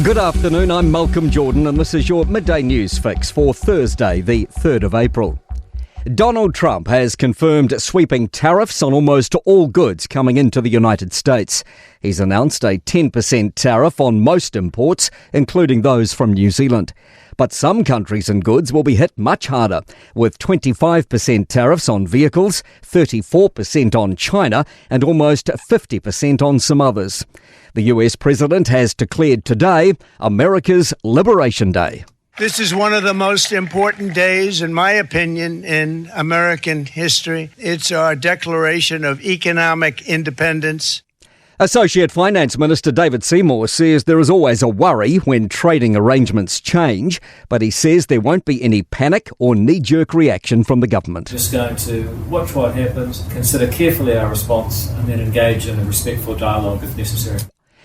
Good afternoon, I'm Malcolm Jordan and this is your Midday News Fix for Thursday, the 3rd of April. Donald Trump has confirmed sweeping tariffs on almost all goods coming into the United States. He's announced a 10% tariff on most imports, including those from New Zealand. But some countries and goods will be hit much harder, with 25% tariffs on vehicles, 34% on China, and almost 50% on some others. The US president has declared today America's Liberation Day. This is one of the most important days, in my opinion, in American history. It's our declaration of economic independence. Associate Finance Minister David Seymour says there is always a worry when trading arrangements change, but he says there won't be any panic or knee-jerk reaction from the government. Just going to watch what happens, consider carefully our response, and then engage in a respectful dialogue if necessary.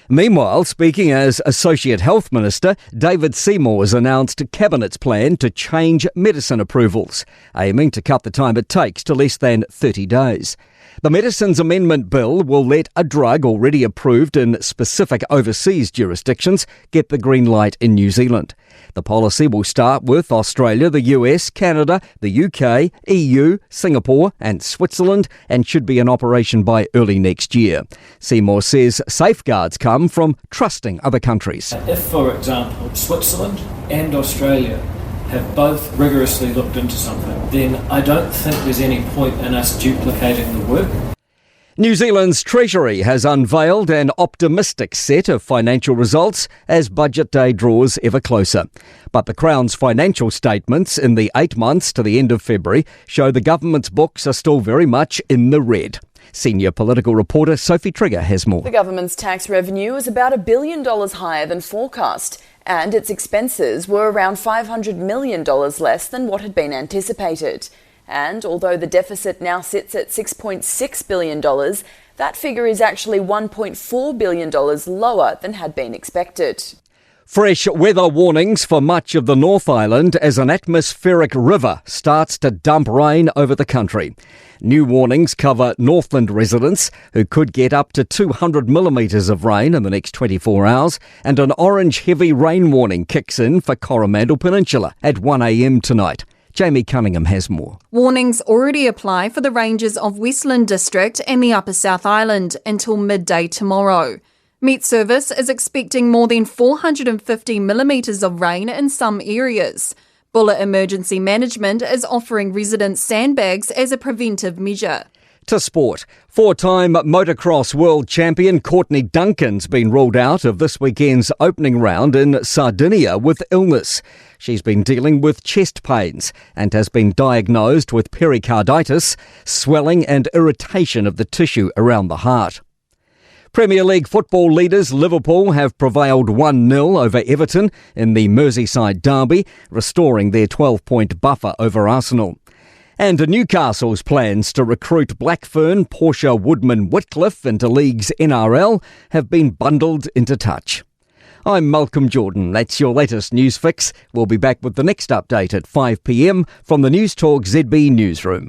Meanwhile, speaking as Associate Health Minister, David Seymour has announced Cabinet's plan to change medicine approvals, aiming to cut the time it takes to less than 30 days. The Medicines Amendment Bill will let a drug already approved in specific overseas jurisdictions get the green light in New Zealand. The policy will start with Australia, the US, Canada, the UK, EU, Singapore and Switzerland and should be in operation by early next year. Seymour says safeguards come from trusting other countries. If, for example, Switzerland and Australia have both rigorously looked into something, then I don't think there's any point in us duplicating the work. New Zealand's Treasury has unveiled an optimistic set of financial results as budget day draws ever closer. But the Crown's financial statements in the 8 months to the end of February show the government's books are still very much in the red. Senior political reporter Sophie Trigger has more. The government's tax revenue is about $1 billion higher than forecast, and its expenses were around $500 million less than what had been anticipated. And although the deficit now sits at $6.6 billion, that figure is actually $1.4 billion lower than had been expected. Fresh weather warnings for much of the North Island as an atmospheric river starts to dump rain over the country. New warnings cover Northland residents who could get up to 200 millimetres of rain in the next 24 hours, and an orange heavy rain warning kicks in for Coromandel Peninsula at 1 a.m. tonight. Jamie Cunningham has more. Warnings already apply for the ranges of Westland District and the Upper South Island until midday tomorrow. Met Service is expecting more than 450 millimetres of rain in some areas. Buller Emergency Management is offering residents sandbags as a preventive measure. To sport, four-time motocross world champion Courtney Duncan's been ruled out of this weekend's opening round in Sardinia with illness. She's been dealing with chest pains and has been diagnosed with pericarditis, swelling and irritation of the tissue around the heart. Premier League football leaders Liverpool have prevailed 1-0 over Everton in the Merseyside derby, restoring their 12-point buffer over Arsenal. And Newcastle's plans to recruit Blackburn Portia Woodman Whitcliffe into League's NRL have been bundled into touch. I'm Malcolm Jordan. That's your latest news fix. We'll be back with the next update at 5 p.m. from the Newstalk ZB newsroom.